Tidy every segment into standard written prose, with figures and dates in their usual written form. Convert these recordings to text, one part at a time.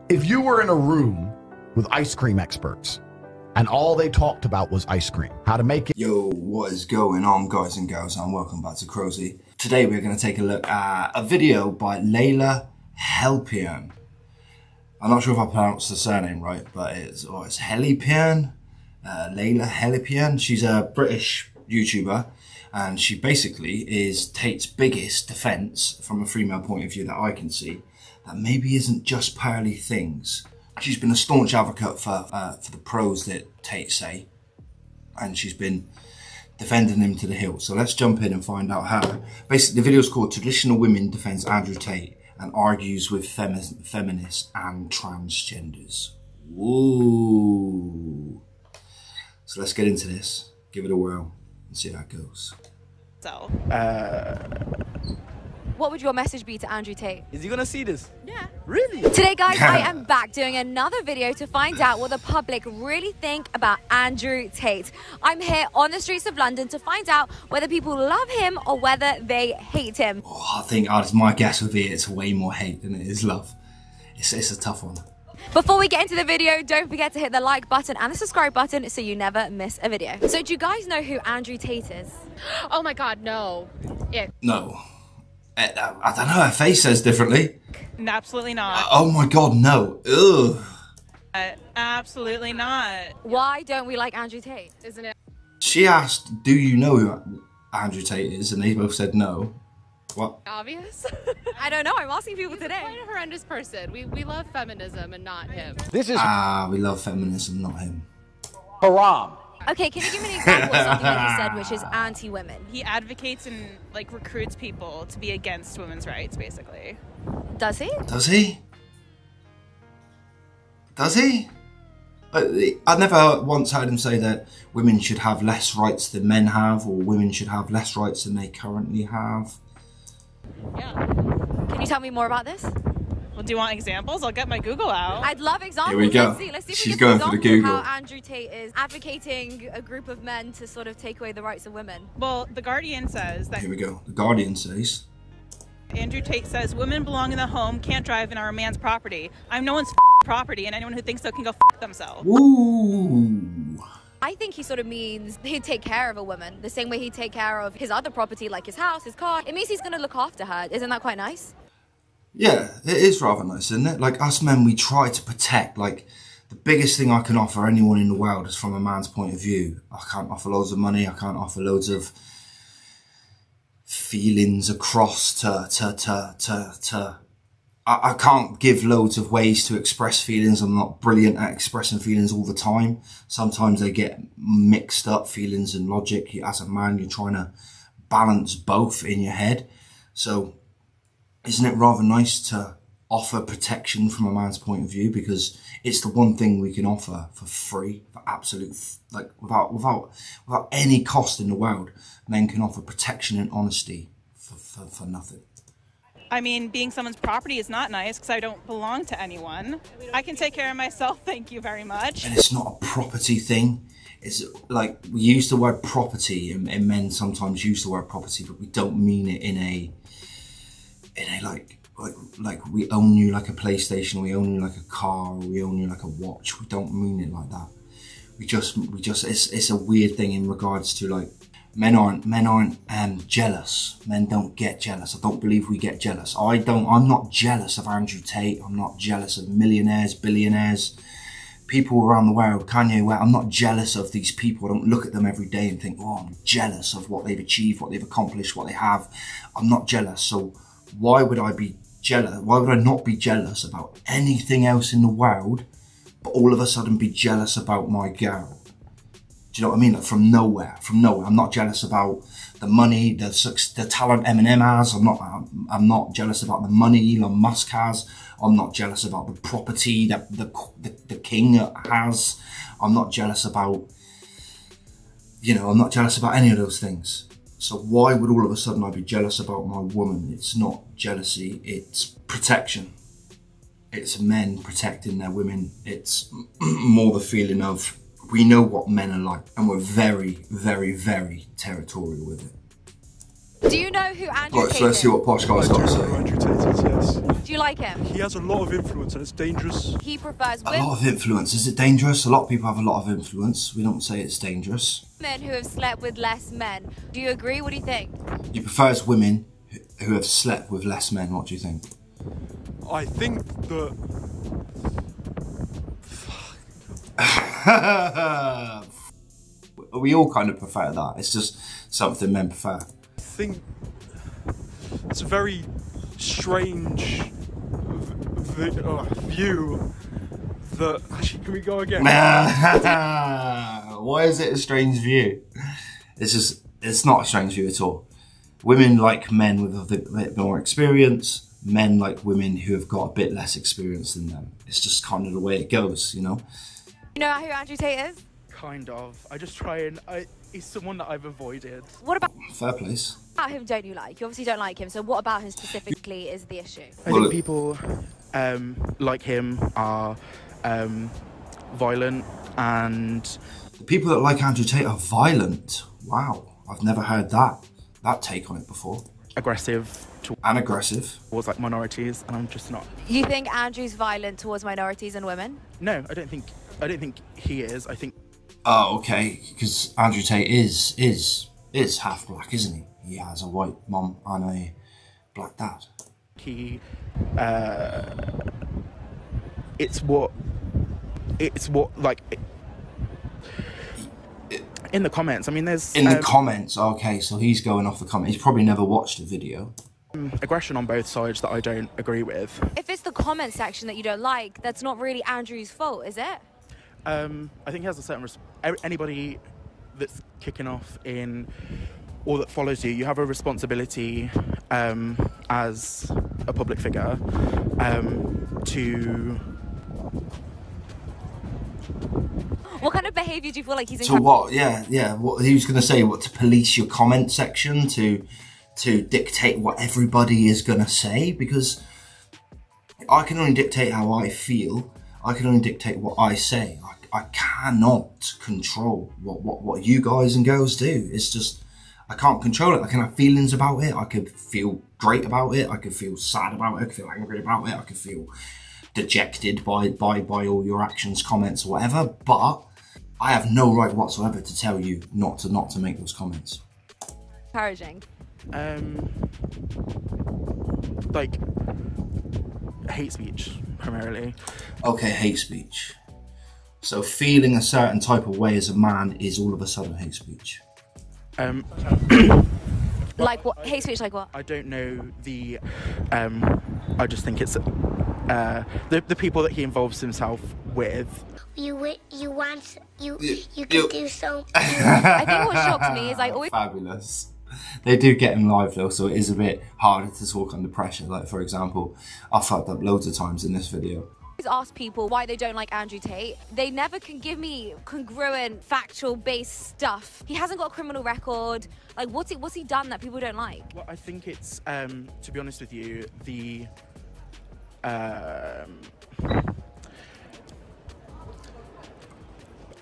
If you were in a room with ice cream experts and all they talked about was ice cream, how to make it. Yo, what is going on, guys and girls, and welcome back to Crozy. Today we're going to take a look at a video by Layah. I'm not sure if I pronounced the surname right, but it's Helipian. Layah Helipian. She's a British YouTuber, and she basically is Tate's biggest defense from a female point of view that I can see, that maybe isn't just pearly things. She's been a staunch advocate for the pros that Tate say, and she's been defending him to the hilt. So let's jump in and find out how. Basically, the video is called "Traditional Women Defends Andrew Tate and Argues with Feminists and Transgenders." Ooh. So let's get into this, give it a whirl, and see how it goes. So. What would your message be to Andrew Tate? Is he gonna see this? Yeah. Really? Today, guys, I am back doing another video to find out what the public really think about Andrew Tate. I'm here on the streets of London to find out whether people love him or whether they hate him. Oh, I think my guess would be it's way more hate than it is love. It's a tough one. Before we get into the video, don't forget to hit the like button and the subscribe button so you never miss a video. So do you guys know who Andrew Tate is? Oh my God, no. No. I don't know, her face says differently. Absolutely not. Oh my God, no. Ugh. Absolutely not. Why don't we like Andrew Tate? Isn't it She asked, do you know who Andrew Tate is? And they both said no. What? obvious? I don't know, I'm asking people He's today. quite a horrendous person. We love feminism and not him. This is We love feminism, not him. haram. Okay, can you give me an example of something that he said which is anti-women? He advocates and like recruits people to be against women's rights, basically. Does he? Does he? Does he? I never once heard him say that women should have less rights than men have, or women should have less rights than they currently have. Yeah. Can you tell me more about this? Well, do you want examples? I'll get my Google out. I'd love examples. Here we go. Let's see if She's we going get for the an example Google. of how Andrew Tate is advocating a group of men to sort of take away the rights of women. Well, The Guardian says that Here we go. The Guardian says. Andrew Tate says women belong in the home, can't drive and are a man's property. I'm no one's property, and anyone who thinks so can go themselves. Ooh. I think he sort of means he'd take care of a woman the same way he'd take care of his other property like his house, his car. It means he's going to look after her. Isn't that quite nice? Yeah, it is rather nice, isn't it? Like, us men, we try to protect. Like, the biggest thing I can offer anyone in the world is from a man's point of view. I can't offer loads of money. I can't offer loads of feelings across I can't give loads of ways to express feelings. I'm not brilliant at expressing feelings all the time. Sometimes they get mixed up, feelings and logic. As a man, you're trying to balance both in your head. So isn't it rather nice to offer protection from a man's point of view? Because it's the one thing we can offer for free, for absolute, like without any cost in the world. Men can offer protection and honesty for nothing. I mean, being someone's property is not nice because I don't belong to anyone. I can take care of myself, thank you very much. And it's not a property thing. It's like, we use the word property, and men sometimes use the word property, but we don't mean it in a like we own you like a PlayStation, we own you like a car, or we own you like a watch. We don't mean it like that. We just it's a weird thing in regards to, like, men aren't jealous. Men don't get jealous. I don't believe we get jealous. I'm not jealous of Andrew Tate. I'm not jealous of millionaires, billionaires, people around the world, Kanye West. I'm not jealous of these people. I don't look at them every day and think, oh, I'm jealous of what they've achieved, what they've accomplished, what they have. I'm not jealous. So why would I be jealous? Why would I not be jealous about anything else in the world, but all of a sudden be jealous about my girl? Do you know what I mean? Like, from nowhere. I'm not jealous about the money, the talent Eminem has. I'm not jealous about the money Elon Musk has. I'm not jealous about the property that the king has. I'm not jealous about, I'm not jealous about any of those things. So why would all of a sudden I be jealous about my woman? It's not jealousy, it's protection. It's men protecting their women. It's more the feeling of, we know what men are like, and we're very, very, very territorial with it. Do you know who Andrew Right, Tate so let's is? see what Posh Guy's got to say. Andrew Tate is, yes. Do you like him? He has a lot of influence and it's dangerous. He prefers A lot of influence. Is it dangerous? A lot of people have a lot of influence. We don't say it's dangerous. women who have slept with less men. Do you agree? What do you think? He prefers women who have slept with less men. What do you think? I think that... We all kind of prefer that. It's just something men prefer. I think it's a very strange view that... Actually, can we go again? Why is it a strange view? It's not a strange view at all. Women like men with a bit more experience. Men like women who have got a bit less experience than them. It's just kind of the way it goes, you know? You know who Andrew Tate is? Kind of. I just try and... he's someone that I've avoided. What about Fair place. him don't you like? You obviously don't like him, so what about him specifically is the issue? I think people like him are violent and... The people that like Andrew Tate are violent. Wow, I've never heard that take on it before. aggressive And aggressive. towards like minorities, and I'm just not. You think Andrew's violent towards minorities and women? No, I don't think he is. I think Oh, okay, because Andrew Tate is half black, isn't he? He has a white mum and a black dad. he it's what like in the comments. I mean, there's In the comments, okay, so he's going off the comment. He's probably never watched the video. aggression on both sides that I don't agree with. If it's the comment section that you don't like, that's not really Andrew's fault, is it? I think he has a certain anybody that's kicking off in or that follows you, you have a responsibility as a public figure to... What kind of behaviour do you feel like he's So what? Yeah. What he was going to say? What, to police your comment section, to dictate what everybody is going to say? Because I can only dictate how I feel. I can only dictate what I say. I cannot control what you guys and girls do. It's just, I can't control it. I can have feelings about it. I could feel great about it. I could feel sad about it. I could feel angry about it. I could feel dejected by all your actions, comments, or whatever. But I have no right whatsoever to tell you not to make those comments. encouraging? Like hate speech primarily. Okay, hate speech. So feeling a certain type of way as a man is all of a sudden hate speech. Like what? Hate speech like what? I don't know the I just think it's the people that he involves himself with. You could do so. I think what shocks me is I always Fabulous. They do get him live though, so it is a bit harder to talk under pressure. Like, for example, I fucked up loads of times in this video. ask people why they don't like Andrew Tate. They never can give me congruent, factual-based stuff. He hasn't got a criminal record. Like, what's he done that people don't like? Well, I think it's to be honest with you, the I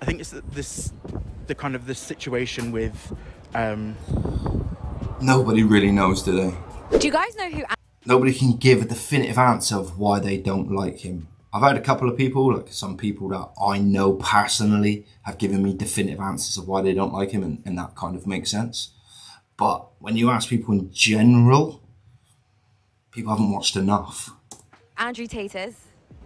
think it's the kind of the situation with Nobody really knows, do they? Do you guys know who? Nobody can give a definitive answer of why they don't like him. I've heard a couple of people, like some people that I know personally, have given me definitive answers of why they don't like him, and that kind of makes sense. But when you ask people in general, people haven't watched enough. Andrew Tate is.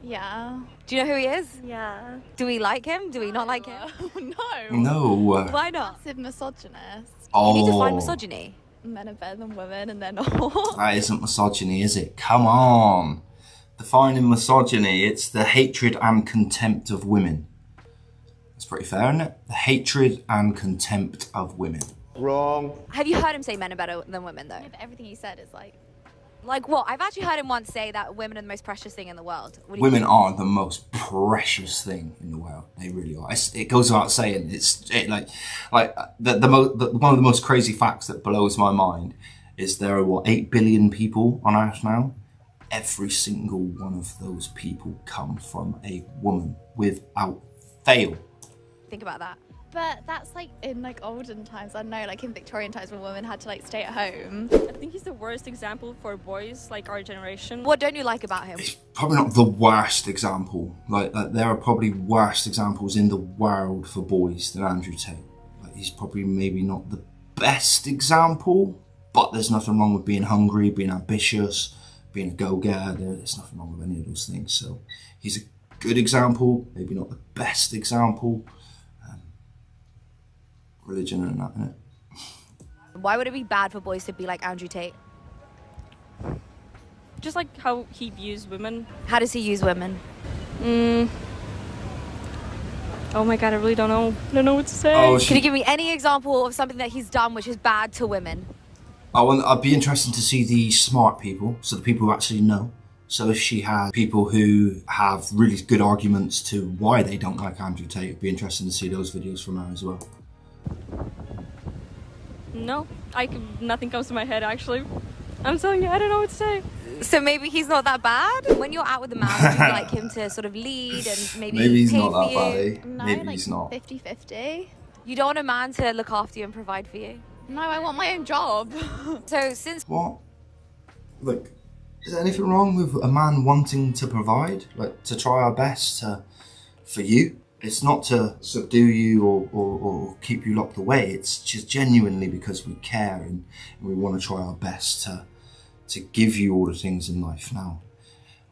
Yeah. Do you know who he is? Yeah. Do we like him? Do we not like him? No. No. Why not? Massive misogynist. Oh, You need to find misogyny. Men are better than women and they're not. that isn't misogyny, is it? Come on. Defining misogyny, it's the hatred and contempt of women. That's pretty fair, isn't it? The hatred and contempt of women. Wrong. Have you heard him say men are better than women, though? Yeah, but everything he said is like... Like what? I've actually heard him once say that women are the most precious thing in the world. What do you Women think? are the most precious thing in the world. They really are. It goes without saying. One of the most crazy facts that blows my mind is there are 8 billion people on Earth now. Every single one of those people come from a woman without fail. Think about that. But that's like in like olden times. I don't know, like in Victorian times when women had to like stay at home. I think he's the worst example for boys like our generation. What don't you like about him? It's probably not the worst example. Like there are probably worse examples in the world for boys than Andrew Tate. Like, he's probably maybe not the best example, but there's nothing wrong with being hungry, being ambitious, being a go-getter. There's nothing wrong with any of those things. So he's a good example, maybe not the best example. Religion and that, innit? Why would it be bad for boys to be like Andrew Tate? Just like how he views women. How does he use women? Oh my god, I really don't know. I don't know what to say. Can you give me any example of something that he's done which is bad to women? I'd be interested to see the smart people, so the people who actually know. So if she had people who have really good arguments to why they don't like Andrew Tate, it'd be interesting to see those videos from her as well. No, nothing comes to my head actually. I'm telling you, I don't know what to say. So maybe he's not that bad? When you're out with a man, would you like him to sort of lead and maybe he's pay not for that you? bad, eh? No, Maybe like he's not. 50-50. You don't want a man to look after you and provide for you? No, I want my own job. So since... What? Look, is there anything wrong with a man wanting to provide? Like, to try our best for you? It's not to subdue you or keep you locked away. It's just genuinely because we care and we want to try our best to give you all the things in life. Now,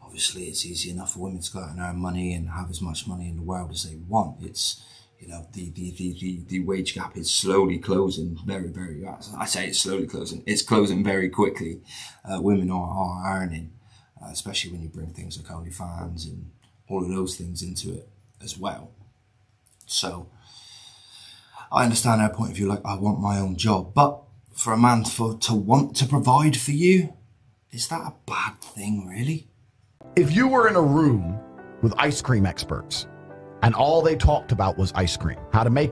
obviously, it's easy enough for women to go out and earn money and have as much money in the world as they want. It's, you know, the wage gap is slowly closing very, very fast. I say it's slowly closing. It's closing very quickly. Women are earning, especially when you bring things like OnlyFans and all of those things into it as well. So I understand her point of view, like, I want my own job, but for a man to want to provide for you, is that a bad thing, really? If you were in a room with ice cream experts and all they talked about was ice cream, how to make